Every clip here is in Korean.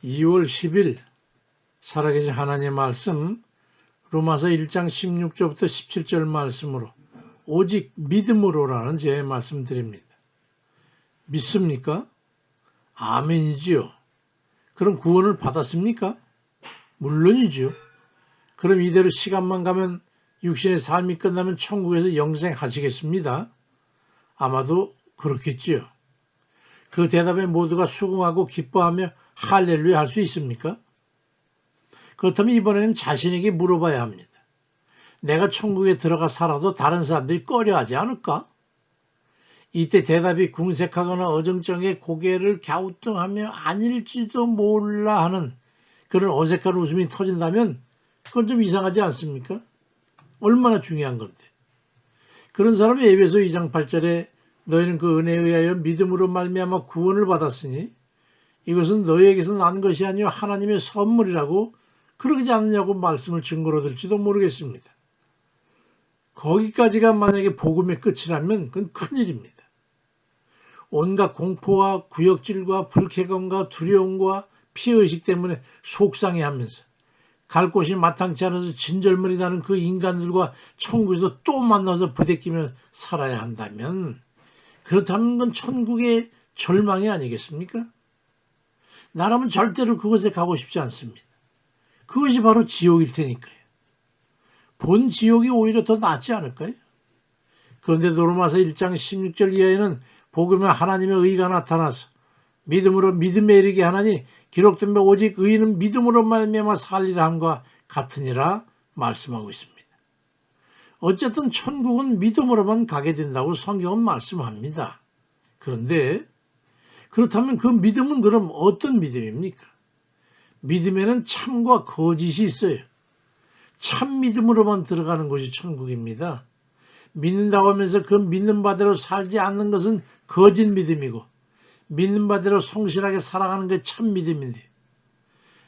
2월 10일 살아계신 하나님의 말씀 로마서 1장 16절부터 17절 말씀으로 오직 믿음으로라는 제 말씀드립니다. 믿습니까? 아멘이지요. 그럼 구원을 받았습니까? 물론이죠. 그럼 이대로 시간만 가면 육신의 삶이 끝나면 천국에서 영생 하시겠습니다? 아마도 그렇겠지요. 그 대답에 모두가 수긍하고 기뻐하며 할렐루야 할 수 있습니까? 그렇다면 이번에는 자신에게 물어봐야 합니다. 내가 천국에 들어가 살아도 다른 사람들이 꺼려하지 않을까? 이때 대답이 궁색하거나 어정쩡하게 고개를 갸우뚱하며 아닐지도 몰라 하는 그런 어색한 웃음이 터진다면 그건 좀 이상하지 않습니까? 얼마나 중요한 건데. 그런 사람이 에베소 2장 8절에 너희는 그 은혜에 의하여 믿음으로 말미암아 구원을 받았으니 이것은 너희에게서 난 것이 아니요 하나님의 선물이라고 그러지 않느냐고 말씀을 증거로 들지도 모르겠습니다. 거기까지가 만약에 복음의 끝이라면 그건 큰일입니다. 온갖 공포와 구역질과 불쾌감과 두려움과 피해의식 때문에 속상해하면서 갈 곳이 마땅치 않아서 진절머리 나는 그 인간들과 천국에서 또 만나서 부대끼며 살아야 한다면 그렇다면 그건 천국의 절망이 아니겠습니까? 나라면 절대로 그곳에 가고 싶지 않습니다. 그것이 바로 지옥일 테니까요. 본 지옥이 오히려 더 낫지 않을까요? 그런데 로마서 1장 16절 이하에는 복음에 하나님의 의가 나타나서 믿음으로 믿음에 이르게 하나니 기록된 바 오직 의인은 믿음으로 말미암아 살리라 함과 같으니라 말씀하고 있습니다. 어쨌든 천국은 믿음으로만 가게 된다고 성경은 말씀합니다. 그런데 그렇다면 그 믿음은 그럼 어떤 믿음입니까? 믿음에는 참과 거짓이 있어요. 참 믿음으로만 들어가는 것이 천국입니다. 믿는다고 하면서 그 믿는 바대로 살지 않는 것은 거짓 믿음이고 믿는 바대로 성실하게 살아가는 게 참 믿음인데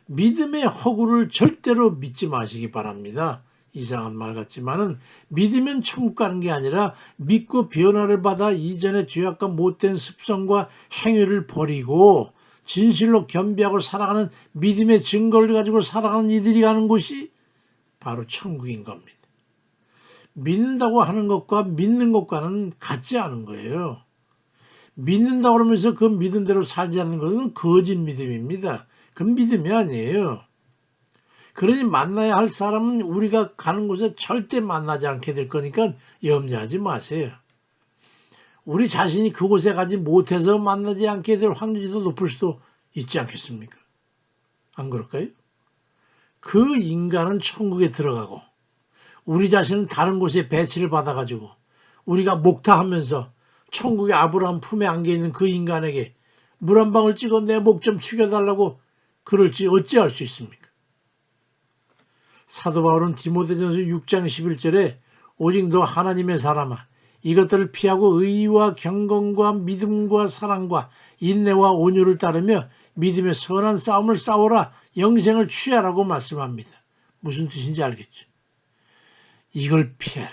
믿음의 허구를 절대로 믿지 마시기 바랍니다. 이상한 말 같지만은 믿으면 천국 가는 게 아니라 믿고 변화를 받아 이전의 죄악과 못된 습성과 행위를 버리고 진실로 겸비하고 살아가는 믿음의 증거를 가지고 살아가는 이들이 가는 곳이 바로 천국인 겁니다. 믿는다고 하는 것과 믿는 것과는 같지 않은 거예요. 믿는다고 그러면서 그 믿음대로 살지 않는 것은 거짓 믿음입니다. 그건 믿음이 아니에요. 그러니 만나야 할 사람은 우리가 가는 곳에 절대 만나지 않게 될 거니까 염려하지 마세요. 우리 자신이 그곳에 가지 못해서 만나지 않게 될 확률이 더 높을 수도 있지 않겠습니까? 안 그럴까요? 그 인간은 천국에 들어가고 우리 자신은 다른 곳에 배치를 받아가지고 우리가 목타하면서 천국의 아브라함 품에 안겨있는 그 인간에게 물 한 방울 찍어 내 목 좀 축여달라고 그럴지 어찌할 수 있습니까? 사도 바울은 디모데전서 6장 11절에 오직 너 하나님의 사람아 이것들을 피하고 의와 경건과 믿음과 사랑과 인내와 온유를 따르며 믿음의 선한 싸움을 싸우라 영생을 취하라고 말씀합니다. 무슨 뜻인지 알겠죠? 이걸 피해라.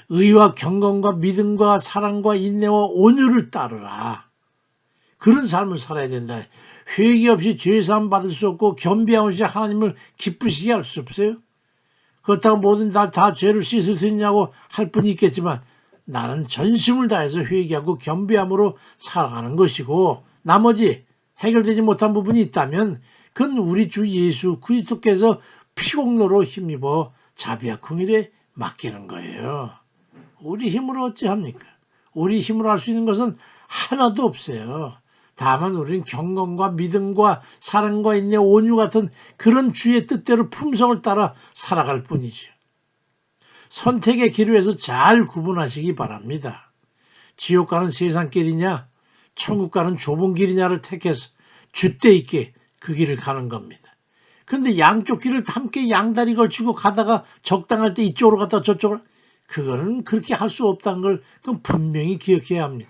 의와 경건과 믿음과 사랑과 인내와 온유를 따르라. 그런 삶을 살아야 된다. 회개 없이 죄사함 받을 수 없고 겸비함 없이 하나님을 기쁘시게 할 수 없어요. 그렇다고 모든 다 죄를 씻을 수 있냐고 할 분이 있겠지만 나는 전심을 다해서 회개하고 겸비함으로 살아가는 것이고 나머지 해결되지 못한 부분이 있다면 그건 우리 주 예수 그리스도께서 피공로로 힘입어 자비와 긍휼에 맡기는 거예요. 우리 힘으로 어찌합니까? 우리 힘으로 할 수 있는 것은 하나도 없어요. 다만 우리는 경건과 믿음과 사랑과 인내, 온유 같은 그런 주의 뜻대로 품성을 따라 살아갈 뿐이죠. 선택의 기로에서 잘 구분하시기 바랍니다. 지옥 가는 세상길이냐 천국 가는 좁은 길이냐를 택해서 줏대 있게 그 길을 가는 겁니다. 그런데 양쪽 길을 함께 양다리 걸치고 가다가 적당할 때 이쪽으로 갔다 저쪽으로 그거는 그렇게 할 수 없다는 걸 그건 분명히 기억해야 합니다.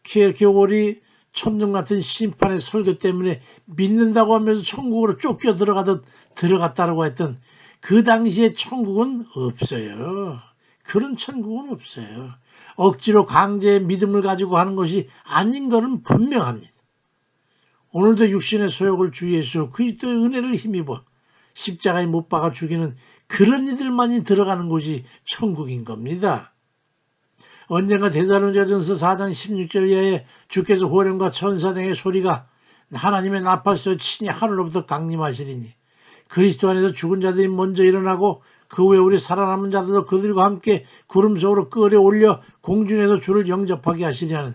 키에르케고르이 천둥 같은 심판의 설교 때문에 믿는다고 하면서 천국으로 쫓겨 들어갔다라고 했던 그 당시에 천국은 없어요. 그런 천국은 없어요. 억지로 강제의 믿음을 가지고 하는 것이 아닌 것은 분명합니다. 오늘도 육신의 소욕을 주 예수 그리스도의 은혜를 힘입어 십자가에 못 박아 죽이는 그런 이들만이 들어가는 곳이 천국인 겁니다. 언젠가 데살로니가전서 4장 16절 이하에 주께서 호령과 천사장의 소리가 하나님의 나팔소리 친히 하늘로부터 강림하시리니 그리스도 안에서 죽은 자들이 먼저 일어나고 그 후에 우리 살아남은 자들도 그들과 함께 구름 속으로 끌어올려 공중에서 주를 영접하게 하시리라는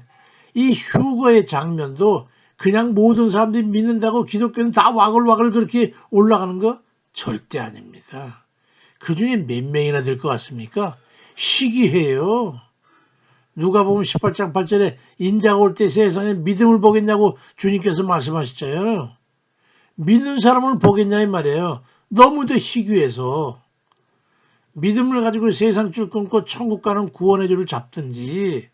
이 휴거의 장면도 그냥 모든 사람들이 믿는다고 기독교는 다 와글와글 그렇게 올라가는 거 절대 아닙니다. 그 중에 몇 명이나 될 것 같습니까? 희귀해요. 누가복음 18장 8절에 인자가 올 때 세상에 믿음을 보겠냐고 주님께서 말씀하셨잖아요. 믿는 사람을 보겠냐 이 말이에요. 너무도 희귀해서 믿음을 가지고 세상 줄 끊고 천국 가는 구원의 줄을 잡든지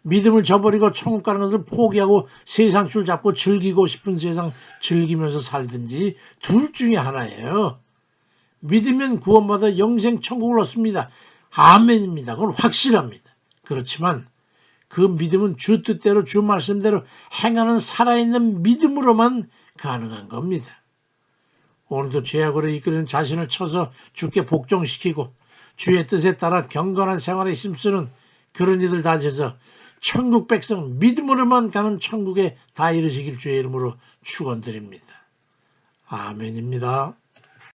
믿음을 저버리고 천국 가는 것을 포기하고 세상 줄 잡고 즐기고 싶은 세상 즐기면서 살든지 둘 중에 하나예요. 믿으면 구원받아 영생 천국을 얻습니다. 아멘입니다. 그건 확실합니다. 그렇지만 그 믿음은 주 뜻대로 주 말씀대로 행하는 살아있는 믿음으로만 가능한 겁니다. 오늘도 죄악으로 이끄는 자신을 쳐서 주께 복종시키고 주의 뜻에 따라 경건한 생활에 힘쓰는 그런 이들 다 되서 천국 백성 믿음으로만 가는 천국에 다 이르시길 주의 이름으로 축원드립니다. 아멘입니다.